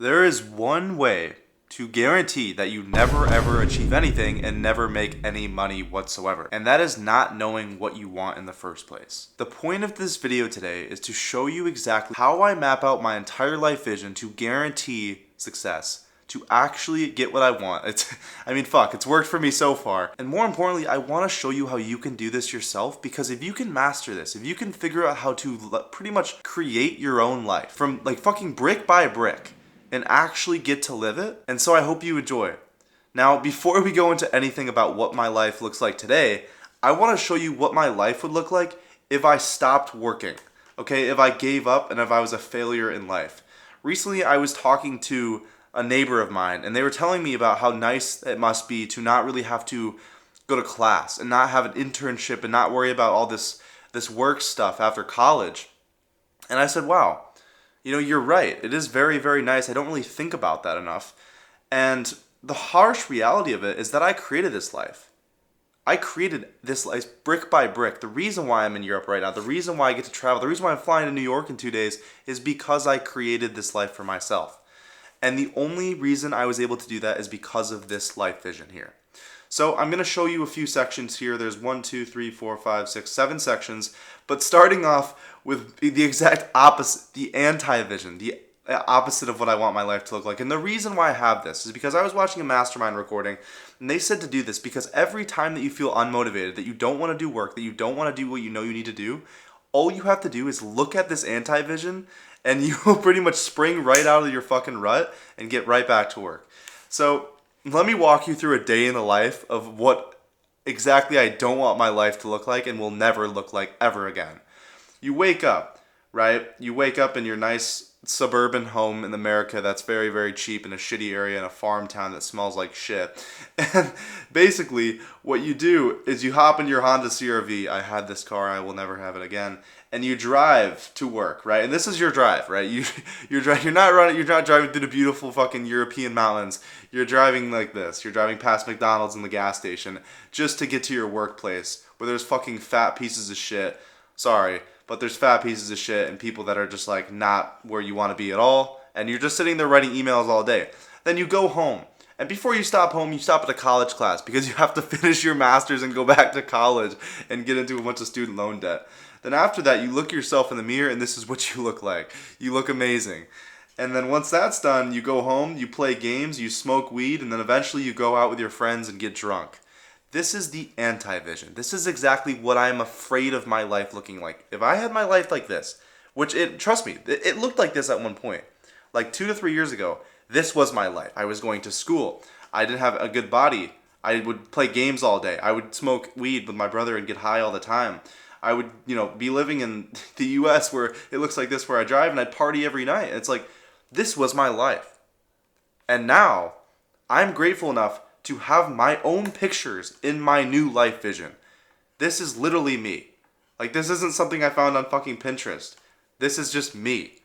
There is one way to guarantee that you never ever achieve anything and never make any money whatsoever. And that is not knowing what you want in the first place. The point of this video today is to show you exactly how I map out my entire life vision to guarantee success, to actually get what I want. It's worked for me so far. And more importantly, I want to show you how you can do this yourself, because if you can master this, if you can figure out how to pretty much create your own life from like fucking brick by brick, and actually get to live it. And so I hope you enjoy. Now, before we go into anything about what my life looks like today, I want to show you what my life would look like if I stopped working. Okay, if I gave up and if I was a failure in life. Recently, I was talking to a neighbor of mine, and they were telling me about how nice it must be to not really have to go to class and not have an internship and not worry about all this work stuff after college. And I said, wow. You know, you're right. It is very, very nice. I don't really think about that enough. And the harsh reality of it is that I created this life. I created this life brick by brick. The reason why I'm in Europe right now, the reason why I get to travel, the reason why I'm flying to New York in 2 days is because I created this life for myself. And the only reason I was able to do that is because of this life vision here. So I'm going to show you a few sections here. There's 1, 2, 3, 4, 5, 6, 7 sections. But starting off with the exact opposite, the anti-vision, the opposite of what I want my life to look like. And the reason why I have this is because I was watching a mastermind recording, and they said to do this because every time that you feel unmotivated, that you don't want to do work, that you don't want to do what you know you need to do, all you have to do is look at this anti-vision, and you will pretty much spring right out of your fucking rut and get right back to work. So let me walk you through a day in the life of what exactly I don't want my life to look like and will never look like ever again. You wake up, right? You wake up in your nice suburban home in America that's very, very cheap in a shitty area in a farm town that smells like shit. And basically, what you do is you hop in your Honda CR-V. I had this car, I will never have it again. And you drive to work, right? And this is your drive, right? You're not driving through the beautiful fucking European mountains. You're driving like this. You're driving past McDonald's and the gas station just to get to your workplace where there's fucking fat pieces of shit. Sorry, but there's fat pieces of shit and people that are just like not where you want to be at all. And you're just sitting there writing emails all day. Then you go home. And before you stop home, you stop at a college class because you have to finish your master's and go back to college and get into a bunch of student loan debt. Then after that, you look yourself in the mirror and this is what you look like. You look amazing. And then once that's done, you go home, you play games, you smoke weed, and then eventually you go out with your friends and get drunk. This is the anti-vision. This is exactly what I'm afraid of my life looking like. If I had my life like this, trust me, it looked like this at one point. Like 2 to 3 years ago, this was my life. I was going to school. I didn't have a good body. I would play games all day. I would smoke weed with my brother and get high all the time. I would, be living in the US where it looks like this, where I drive and I'd party every night. It's like, this was my life. And now, I'm grateful enough to have my own pictures in my new life vision. This is literally me. Like, this isn't something I found on fucking Pinterest. This is just me.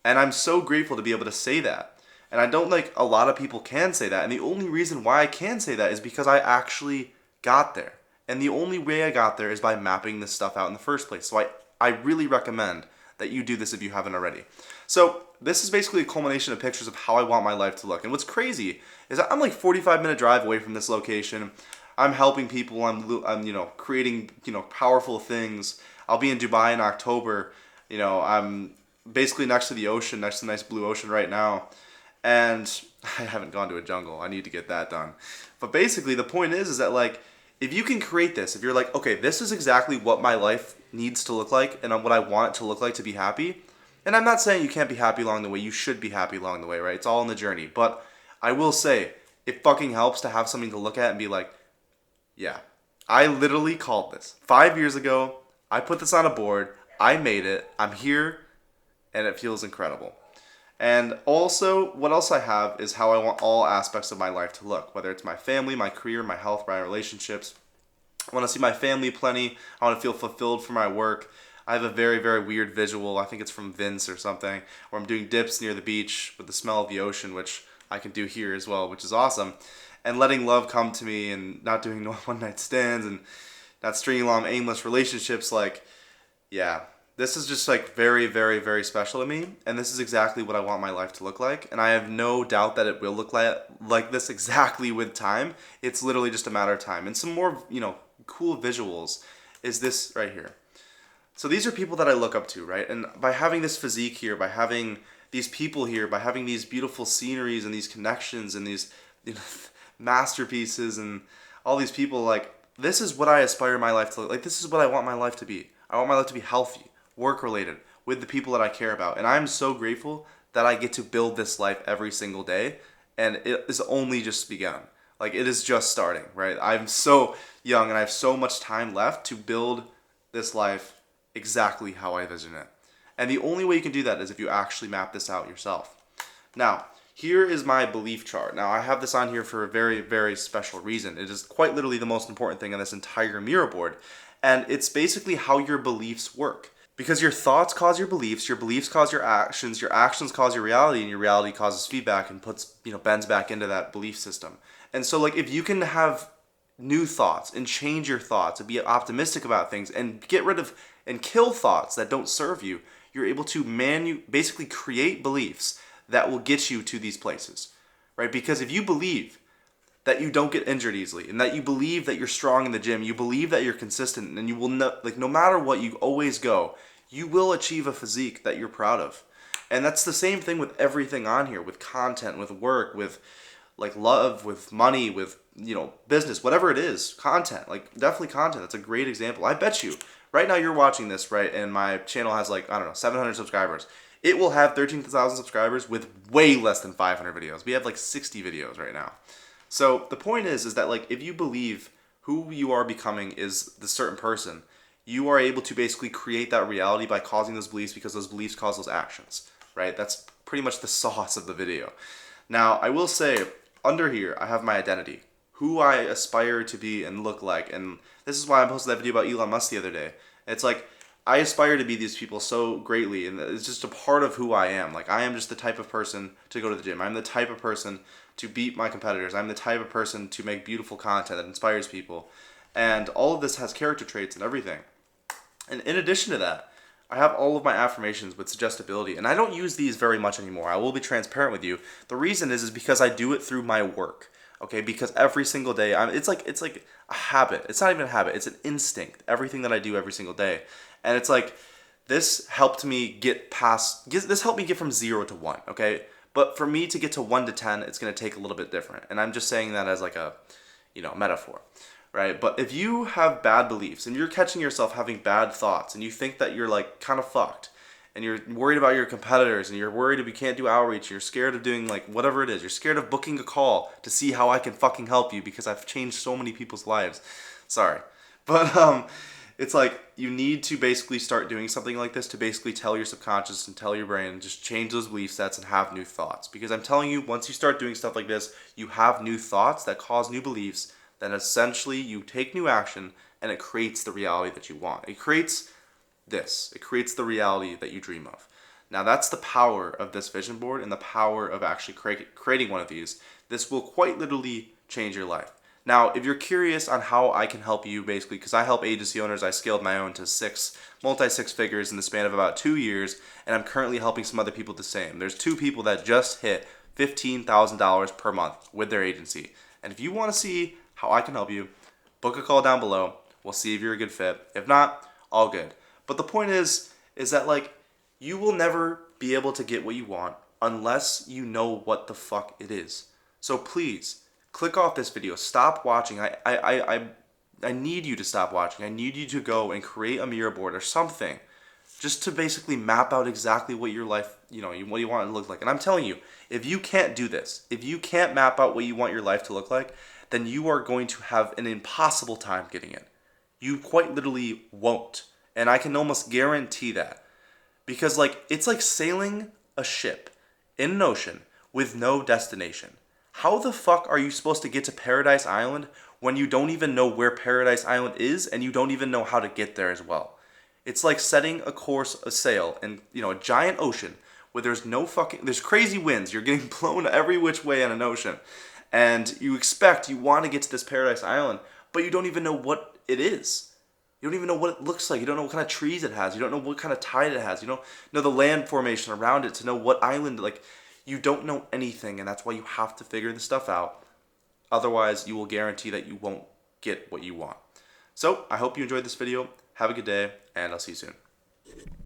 And I'm so grateful to be able to say that. And I don't like a lot of people can say that. And the only reason why I can say that is because I actually got there. And the only way I got there is by mapping this stuff out in the first place. So I really recommend that you do this if you haven't already. So this is basically a culmination of pictures of how I want my life to look. And what's crazy is that I'm like 45-minute drive away from this location. I'm helping people. I'm creating, powerful things. I'll be in Dubai in October. I'm basically next to the ocean, next to the nice blue ocean right now. And I haven't gone to a jungle. I need to get that done. But basically the point is that like, if you can create this, if you're like, okay, this is exactly what my life needs to look like and what I want it to look like to be happy. And I'm not saying you can't be happy along the way. You should be happy along the way, right? It's all in the journey. But I will say, it fucking helps to have something to look at and be like, yeah, I literally called this. 5 years ago, I put this on a board. I made it. I'm here. And it feels incredible. And also, what else I have is how I want all aspects of my life to look. Whether it's my family, my career, my health, my relationships. I want to see my family plenty. I want to feel fulfilled for my work. I have a very, very weird visual. I think it's from Vince or something. Where I'm doing dips near the beach with the smell of the ocean, which I can do here as well, which is awesome. And letting love come to me and not doing one-night stands and not stringing along aimless relationships. Like, yeah, This is just like very, very, very special to me, and this is exactly what I want my life to look like, and I have no doubt that it will look like this exactly with time. It's literally just a matter of time. And some more, cool visuals is this right here. So these are people that I look up to, right? And by having this physique here, by having these people here, by having these beautiful sceneries and these connections and these masterpieces and all these people, like, this is what I aspire my life to look like. This is what I want my life to be. I want my life to be healthy, work-related, with the people that I care about. And I'm so grateful that I get to build this life every single day, and it is only just begun. Like, it is just starting, right? I'm so young and I have so much time left to build this life exactly how I envision it. And the only way you can do that is if you actually map this out yourself. Now, here is my belief chart. Now, I have this on here for a very, very special reason. It is quite literally the most important thing on this entire Miro board. And it's basically how your beliefs work. Because your thoughts cause your beliefs cause your actions cause your reality, and your reality causes feedback and bends back into that belief system. And so, like, if you can have new thoughts and change your thoughts and be optimistic about things and get rid of and kill thoughts that don't serve you, you're able to basically create beliefs that will get you to these places, right? Because if you believe that you don't get injured easily, and that you believe that you're strong in the gym, you believe that you're consistent, and you will no matter what, you always go, you will achieve a physique that you're proud of. And that's the same thing with everything on here, with content, with work, with like love, with money, with business, whatever it is, content, like definitely content. That's a great example. I bet you right now you're watching this, right? And my channel has 700 subscribers. It will have 13,000 subscribers with way less than 500 videos. We have like 60 videos right now. So the point is that, like, if you believe who you are becoming is the certain person, you are able to basically create that reality by causing those beliefs, because those beliefs cause those actions, right? That's pretty much the sauce of the video. Now, I will say, under here, I have my identity, who I aspire to be and look like. And this is why I posted that video about Elon Musk the other day. It's like, I aspire to be these people so greatly, and it's just a part of who I am. Like, I am just the type of person to go to the gym. I'm the type of person to beat my competitors. I'm the type of person to make beautiful content that inspires people. And all of this has character traits and everything. And in addition to that, I have all of my affirmations with suggestibility, and I don't use these very much anymore. I will be transparent with you. The reason is because I do it through my work. Okay, because every single day, it's like a habit. It's not even a habit. It's an instinct. Everything that I do every single day. And it's like, this helped me this helped me get from 0 to 1, okay? But for me to get to 1 to 10, it's going to take a little bit different. And I'm just saying that as like a, metaphor, right? But if you have bad beliefs and you're catching yourself having bad thoughts and you think that you're like kind of fucked, and you're worried about your competitors, and you're worried if you can't do outreach, and you're scared of doing like whatever it is, you're scared of booking a call to see how I can fucking help you because I've changed so many people's lives. Sorry. But it's like, you need to basically start doing something like this to basically tell your subconscious and tell your brain, just change those belief sets and have new thoughts. Because I'm telling you, once you start doing stuff like this, you have new thoughts that cause new beliefs, then essentially you take new action and it creates the reality that you want. It creates the reality that you dream of. Now, that's the power of this vision board and the power of actually creating one of these. This will quite literally change your life. Now, if you're curious on how I can help you, basically, because I help agency owners, I scaled my own to multi-six figures in the span of about 2 years, and I'm currently helping some other people the same. There's 2 people that just hit $15,000 per month with their agency. And if you want to see how I can help you, book a call down below. We'll see if you're a good fit. If not, all good. But the point is that, like, you will never be able to get what you want unless you know what the fuck it is. So please, click off this video. Stop watching. I need you to stop watching. I need you to go and create a Miro board or something, just to basically map out exactly what your life, what you want it to look like. And I'm telling you, if you can't do this, if you can't map out what you want your life to look like, then you are going to have an impossible time getting it. You quite literally won't. And I can almost guarantee that. Because, like, it's like sailing a ship in an ocean with no destination. How the fuck are you supposed to get to Paradise Island when you don't even know where Paradise Island is and you don't even know how to get there as well? It's like setting a course, a sail in, a giant ocean where there's crazy winds. You're getting blown every which way in an ocean. And you want to get to this Paradise Island, but you don't even know what it is. You don't even know what it looks like. You don't know what kind of trees it has. You don't know what kind of tide it has. You don't know the land formation around it to know what island. Like, you don't know anything, and that's why you have to figure this stuff out. Otherwise, you will guarantee that you won't get what you want. So, I hope you enjoyed this video. Have a good day, and I'll see you soon.